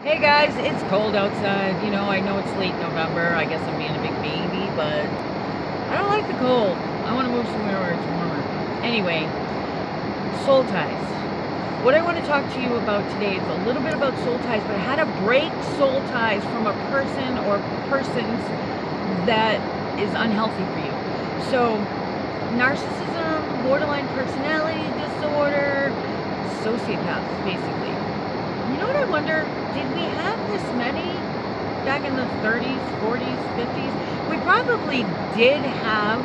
Hey guys, it's cold outside. I know it's late November. I guess I'm being a big baby, but I don't like the cold. I want to move somewhere where it's warmer. Anyway, soul ties. What I want to talk to you about today is a little bit about soul ties, but how to break soul ties from a person or persons that is unhealthy for you. So, narcissism, borderline personality disorder, sociopaths, basically. You know what I wonder? Did we have this many back in the 30s, 40s, 50s? We probably did have,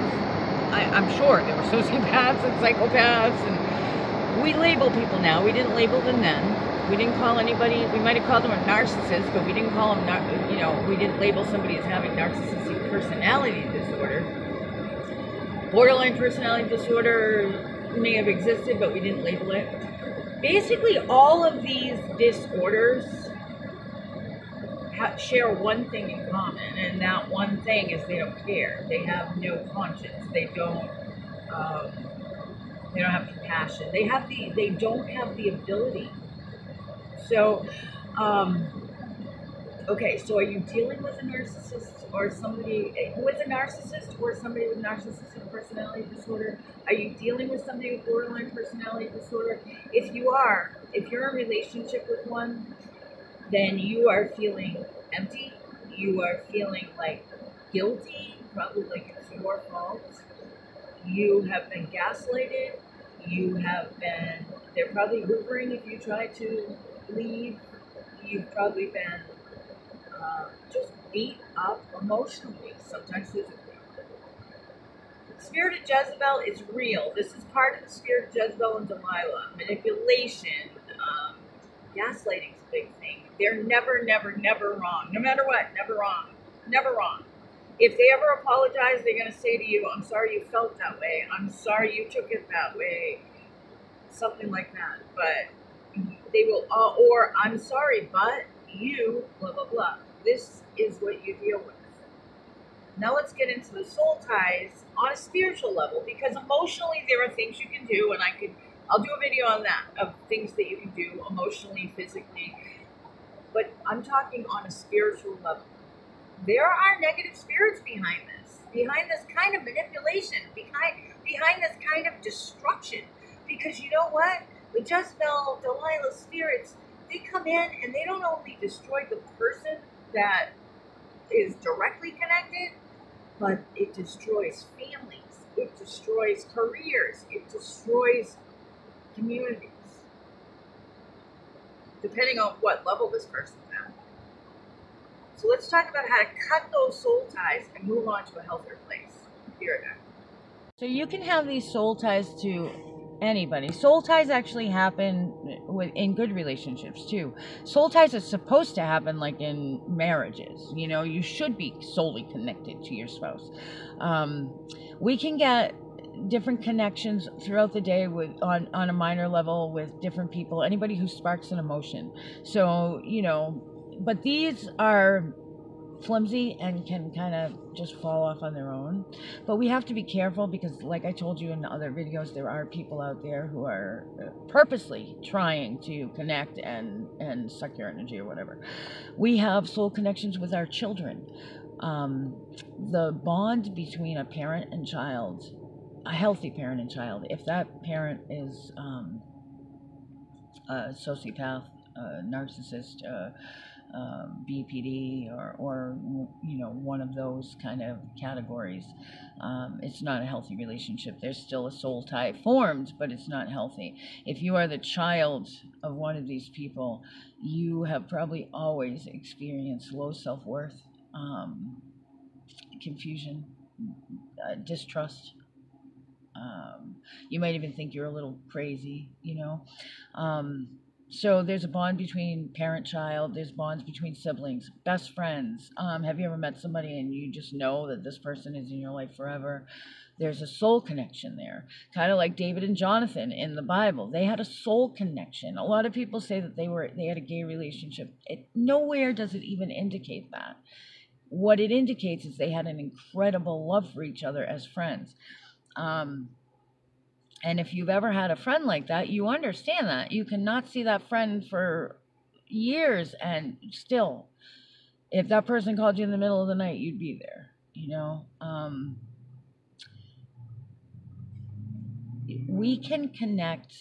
I'm sure there were sociopaths and psychopaths, and we label people now. We didn't label them then. We didn't call anybody, we might have called them a narcissist, but we didn't call them, we didn't label somebody as having narcissistic personality disorder. Borderline personality disorder may have existed, but we didn't label it. Basically, all of these disorders share one thing in common, and that one thing is they don't care. They have no conscience. They don't have compassion. They don't have the ability. So, okay. So, are you dealing with a narcissist or somebody with a narcissist or somebody with narcissistic personality disorder? Are you dealing with somebody with borderline personality disorder? If you're in a relationship with one, then you are feeling empty. You are feeling like guilty, probably like it's your fault. You have been gaslighted. They're probably hoovering if you try to leave. You've probably been just beat up emotionally, sometimes physically. The spirit of Jezebel is real. This is part of the spirit of Jezebel and Delilah. Manipulation, gaslighting is a big thing. They're never, never, never wrong. No matter what, never wrong. Never wrong. If they ever apologize, they're going to say to you, I'm sorry you felt that way. I'm sorry you took it that way. Something like that. But they will, or I'm sorry, but you, blah, blah, blah. This is what you deal with. Now let's get into the soul ties on a spiritual level, because emotionally there are things you can do, and I'll do a video on that, of things that you can do emotionally, physically, but I'm talking on a spiritual level. There are negative spirits behind this kind of manipulation, behind this kind of destruction, because you know what? The Jezebel, Delilah spirits, they come in and they don't only destroy the person that is directly connected, but it destroys families, it destroys careers, it destroys communities, depending on what level this person's at. So let's talk about how to cut those soul ties and move on to a healthier place. Here again. So you can have these soul ties to anybody. Soul ties actually happen in good relationships too. Soul ties are supposed to happen like in marriages. You should be solely connected to your spouse. We can get different connections throughout the day on a minor level with different people, anybody who sparks an emotion. So, but these are flimsy and can kind of just fall off on their own. But we have to be careful, because like I told you in other videos, there are people out there who are purposely trying to connect and suck your energy or whatever. We have soul connections with our children. The bond between a parent and child, a healthy parent and child, if that parent is a sociopath, narcissist, BPD, or one of those kind of categories, it's not a healthy relationship. There's still a soul tie formed, but it's not healthy. If you are the child of one of these people, you have probably always experienced low self-worth, confusion, distrust. You might even think you're a little crazy, So there's a bond between parent-child. There's bonds between siblings, best friends. Have you ever met somebody and you just know that this person is in your life forever? There's a soul connection there, kind of like David and Jonathan in the Bible. They had a soul connection. A lot of people say that they had a gay relationship. Nowhere does it even indicate that. What it indicates is they had an incredible love for each other as friends. And if you've ever had a friend like that, you understand that. You cannot see that friend for years, and still, if that person called you in the middle of the night, you'd be there, you know. We can connect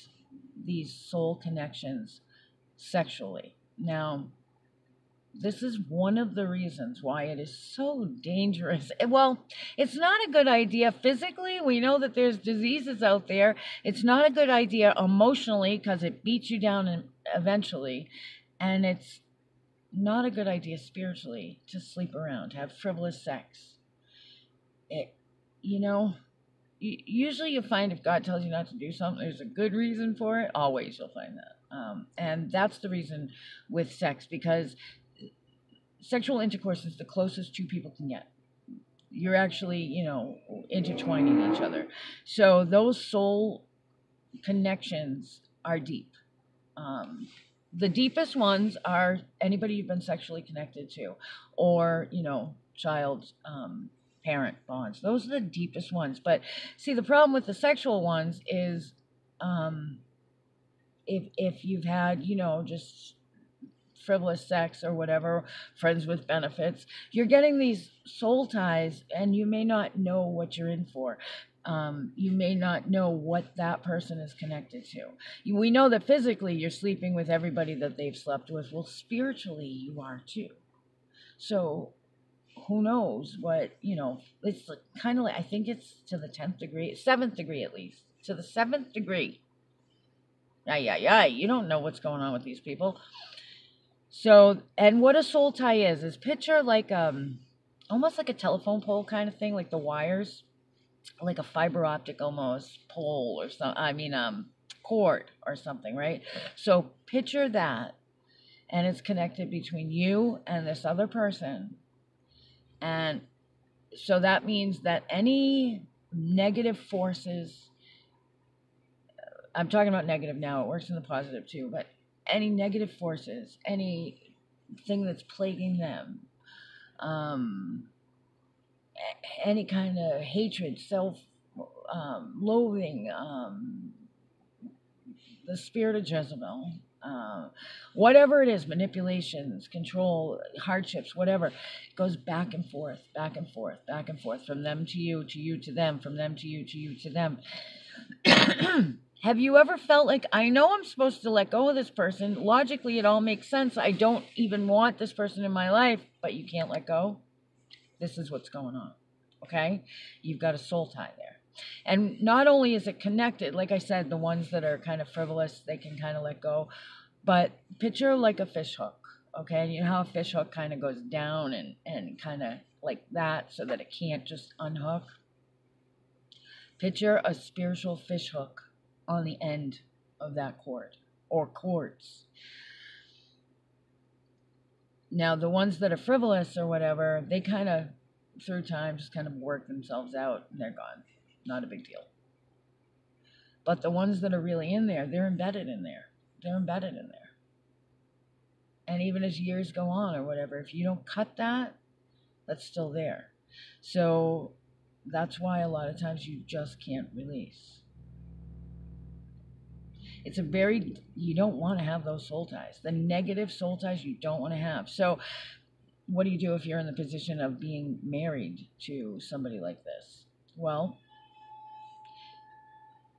these soul connections sexually. Now, this is one of the reasons why it is so dangerous. Well, it's not a good idea physically. We know that there's diseases out there. It's not a good idea emotionally because it beats you down eventually. And it's not a good idea spiritually to sleep around, have frivolous sex. You know, usually you find if God tells you not to do something, there's a good reason for it. Always you'll find that. And that's the reason with sex, because sexual intercourse is the closest two people can get. You're actually, you know, intertwining each other. So those soul connections are deep. The deepest ones are anybody you've been sexually connected to, or, you know, child parent bonds. Those are the deepest ones. But see, the problem with the sexual ones is if you've had, you know, just frivolous sex or whatever, friends with benefits, you're getting these soul ties, and you may not know what you're in for. You may not know what that person is connected to. We know that physically you're sleeping with everybody that they've slept with. Well, spiritually you are too. So who knows what, you know, it's kind of like, I think it's to the 10th degree, 7th degree at least, to the 7th degree. You don't know what's going on with these people. So, and what a soul tie is picture like almost like a telephone pole kind of thing, like the wires, like a fiber optic almost pole or something. Cord or something, right? So picture that, and it's connected between you and this other person. And so that means that any negative forces, I'm talking about negative now, it works in the positive too, but any negative forces, anything that's plaguing them, any kind of hatred, loathing, the spirit of Jezebel, whatever it is, manipulations, control, hardships, whatever, goes back and forth, back and forth, back and forth, from them to you to them, from them to you to them. Have you ever felt like, I know I'm supposed to let go of this person, logically it all makes sense, I don't even want this person in my life, but you can't let go? This is what's going on, okay? You've got a soul tie there. And not only is it connected, like I said, the ones that are kind of frivolous, they can kind of let go, but picture like a fish hook, okay? You know how a fish hook kind of goes down and kind of like that so that it can't just unhook? Picture a spiritual fish hook on the end of that cord, or cords. Now, the ones that are frivolous or whatever, they kind of, through time, just kind of work themselves out, and they're gone. Not a big deal. But the ones that are really in there, they're embedded in there. They're embedded in there. And even as years go on or whatever, if you don't cut that, that's still there. So that's why a lot of times you just can't release. It's you don't want to have those soul ties. The negative soul ties you don't want to have. So what do you do if you're in the position of being married to somebody like this? Well,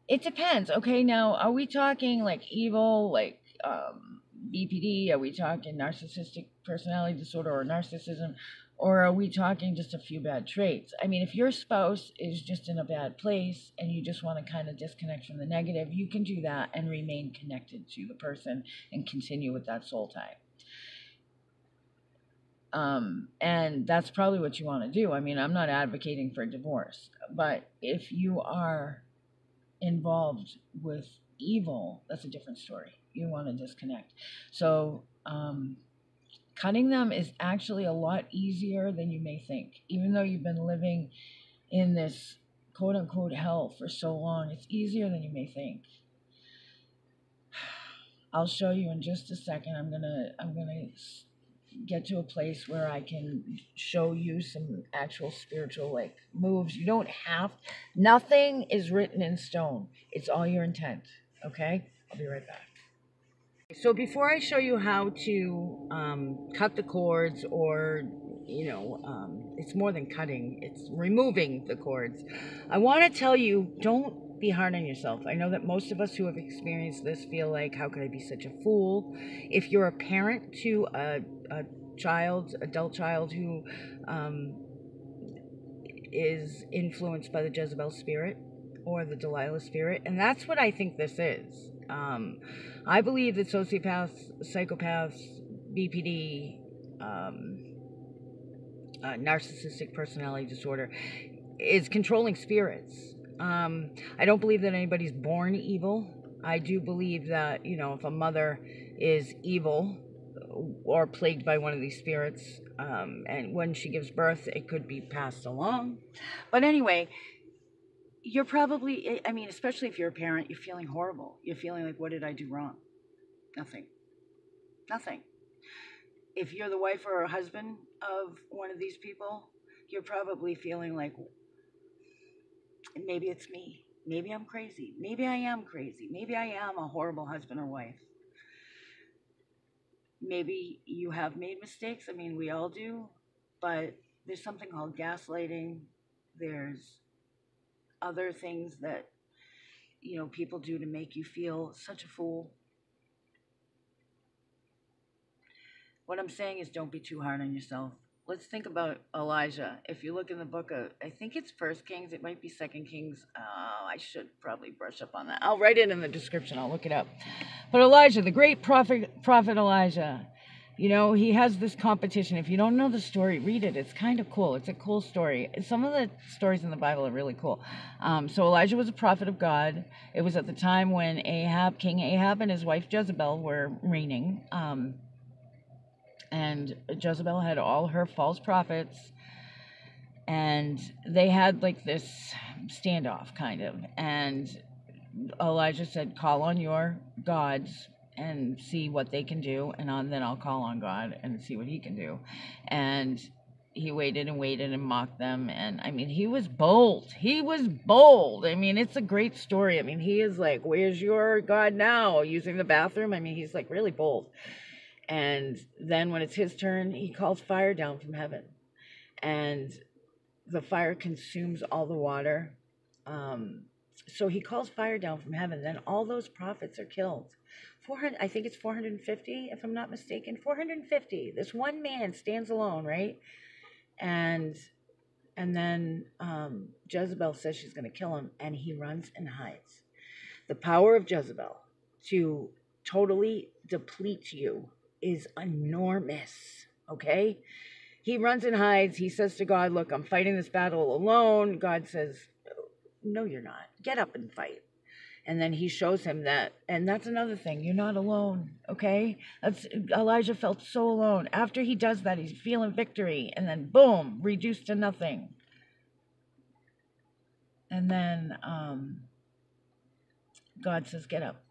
it depends. Okay, now, are we talking like evil, like BPD? Are we talking narcissistic personality disorder or narcissism? Or are we talking just a few bad traits? I mean, if your spouse is just in a bad place and you just want to kind of disconnect from the negative, you can do that and remain connected to the person and continue with that soul tie. And that's probably what you want to do. I mean, I'm not advocating for divorce, but if you are involved with evil, that's a different story. You want to disconnect. So, cutting them is actually a lot easier than you may think. Even though you've been living in this quote-unquote hell for so long, it's easier than you may think. I'll show you in just a second. I'm gonna get to a place where I can show you some actual spiritual like moves. You don't have, nothing is written in stone. It's all your intent. Okay? I'll be right back. So before I show you how to cut the cords, or it's more than cutting, it's removing the cords, I want to tell you, don't be hard on yourself. I know that most of us who have experienced this feel like, how could I be such a fool? If you're a parent to a adult child who is influenced by the Jezebel spirit or the Delilah spirit, and that's what I think this is. I believe that sociopaths, psychopaths, BPD, narcissistic personality disorder is controlling spirits. I don't believe that anybody's born evil. I do believe that, if a mother is evil or plagued by one of these spirits, and when she gives birth, it could be passed along. But anyway, you're probably, especially if you're a parent, you're feeling horrible. You're feeling like, what did I do wrong? Nothing. If you're the wife or husband of one of these people, you're probably feeling like, maybe it's me. Maybe I'm crazy. Maybe I am crazy. Maybe I am a horrible husband or wife. Maybe you have made mistakes. We all do. But there's something called gaslighting. There's other things that, people do to make you feel such a fool. What I'm saying is, don't be too hard on yourself. Let's think about Elijah. If you look in the book of, I think it's First Kings, it might be Second Kings. I should probably brush up on that. I'll write it in the description. I'll look it up. But Elijah, the great prophet Elijah, he has this competition. If you don't know the story, read it. It's kind of cool. It's a cool story. Some of the stories in the Bible are really cool. So Elijah was a prophet of God. It was at the time when King Ahab and his wife Jezebel were reigning. And Jezebel had all her false prophets, and they had like this standoff kind of. And Elijah said, call on your gods and see what they can do, and then I'll call on God and see what he can do. And he waited and mocked them. And he was bold. It's a great story. He is like, where's your God now? Using the bathroom. He's like really bold. And then when it's his turn, he calls fire down from heaven, and the fire consumes all the water. So he calls fire down from heaven. Then all those prophets are killed. 400, I think it's 450, if I'm not mistaken. 450. This one man stands alone, right? And then Jezebel says she's going to kill him, and he runs and hides. The power of Jezebel to totally deplete you is enormous, okay? He runs and hides. He says to God, look, I'm fighting this battle alone. God says, no, you're not. Get up and fight. And then he shows him that, and that's another thing. You're not alone, okay? Elijah felt so alone. After he does that, he's feeling victory, and then boom, reduced to nothing. And then God says, get up.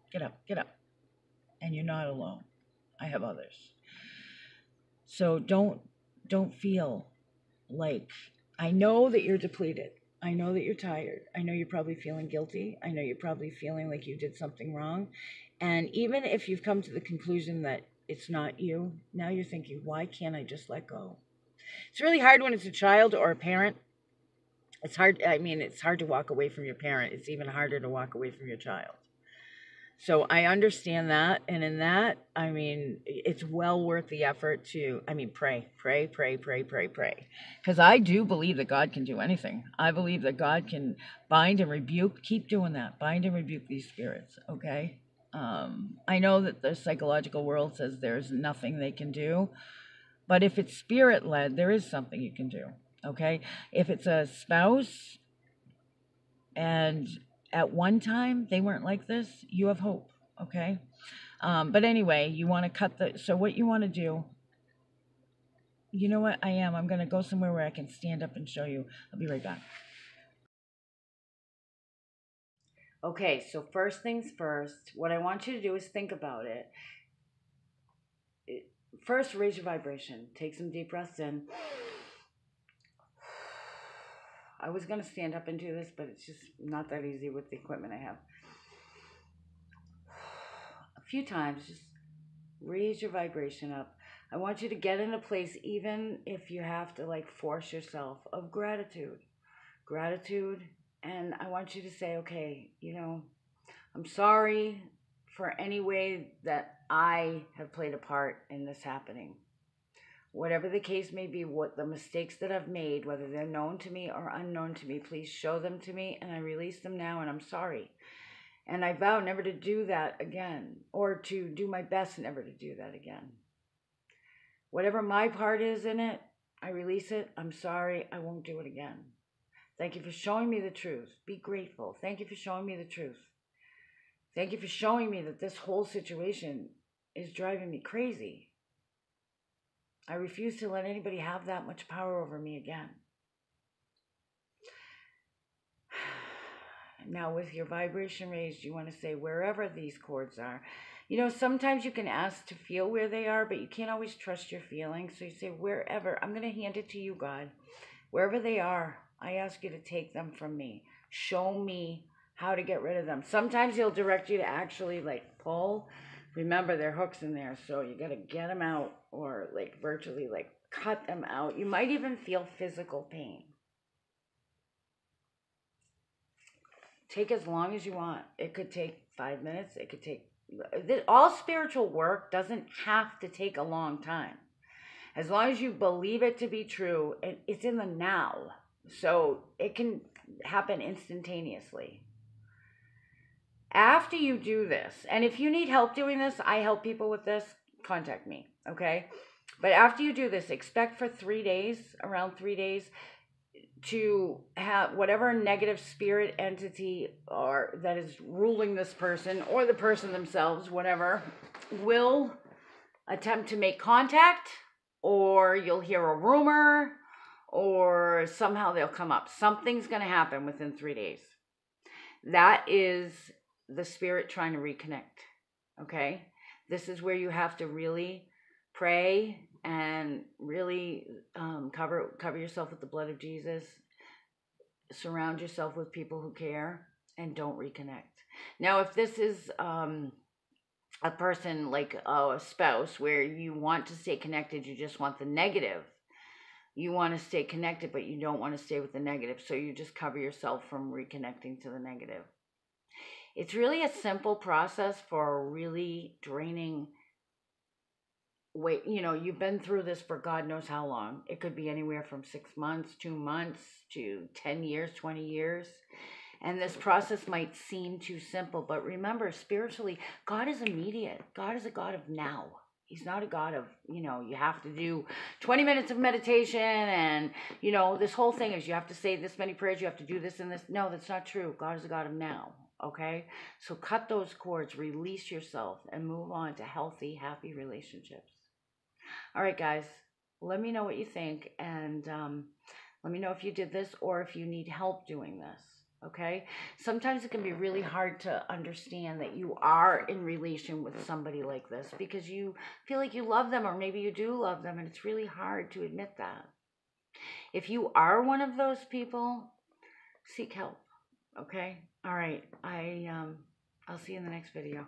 And you're not alone. I have others. So don't feel like, I know that you're depleted. I know that you're tired. I know you're probably feeling guilty. I know you're probably feeling like you did something wrong. And even if you've come to the conclusion that it's not you, now you're thinking, why can't I just let go? It's really hard when it's a child or a parent. It's hard. It's hard to walk away from your parent. It's even harder to walk away from your child. So I understand that, and in that, it's well worth the effort to, pray. Because I do believe that God can do anything. I believe that God can bind and rebuke. Keep doing that. Bind and rebuke these spirits, okay? I know that the psychological world says there's nothing they can do, but if it's spirit-led, there is something you can do, okay? If it's a spouse and at one time they weren't like this, you have hope, okay? But anyway, you want to cut so what you want to do, you know what, I'm going to go somewhere where I can stand up and show you. I'll be right back. Okay, so first things first, what I want you to do is think about it. First, raise your vibration. Take some deep breaths in. I was going to stand up and do this, but it's just not that easy with the equipment I have. A few times, just Raise your vibration up. I want you to get in a place, even if you have to like force yourself, of gratitude. Gratitude. And I want you to say, okay, I'm sorry for any way that I have played a part in this happening. Whatever the case may be, what the mistakes that I've made, whether they're known to me or unknown to me, please show them to me, and I release them now, and I'm sorry. And I vow never to do that again, or to do my best never to do that again. Whatever my part is in it, I release it. I'm sorry. I won't do it again. Thank you for showing me the truth. Be grateful. Thank you for showing me the truth. Thank you for showing me that this whole situation is driving me crazy. I refuse to let anybody have that much power over me again. Now, with your vibration raised, you want to say wherever these cords are. Sometimes you can ask to feel where they are, but you can't always trust your feelings. So you say, wherever, I'm going to hand it to you, God. Wherever they are, I ask you to take them from me. Show me how to get rid of them. Sometimes he'll direct you to actually like pull. Remember, there are hooks in there, so you got to get them out, or like virtually like cut them out. You might even feel physical pain. Take as long as you want. It could take 5 minutes. It could take... All spiritual work doesn't have to take a long time. As long as you believe it to be true, it's in the now. So it can happen instantaneously. After you do this, and if you need help doing this, I help people with this, contact me, okay? But after you do this, expect for 3 days, around 3 days, to have whatever negative spirit entity or that is ruling this person, or the person themselves, whatever, will attempt to make contact, or you'll hear a rumor, or somehow they'll come up. Something's going to happen within 3 days. That is the spirit trying to reconnect, okay? This is where you have to really pray and really cover yourself with the blood of Jesus. Surround yourself with people who care, and don't reconnect. Now, if this is a person like a spouse where you want to stay connected, you just want the negative. You want to stay connected, but you don't want to stay with the negative, so you just cover yourself from reconnecting to the negative. It's really a simple process for really draining weight. You've been through this for God knows how long. It could be anywhere from 6 months, 2 months, to 10 years, 20 years. And this process might seem too simple, but remember, spiritually, God is immediate. God is a God of now. He's not a God of, you have to do 20 minutes of meditation and, this whole thing is you have to say this many prayers, you have to do this and this. No, that's not true. God is a God of now. Okay, so cut those cords, release yourself, and move on to healthy, happy relationships. All right, guys, let me know what you think, and let me know if you did this or if you need help doing this. Okay, sometimes it can be really hard to understand that you are in relation with somebody like this because you feel like you love them, or maybe you do love them, and it's really hard to admit that. If you are one of those people, seek help. Okay? All right. I'll see you in the next video.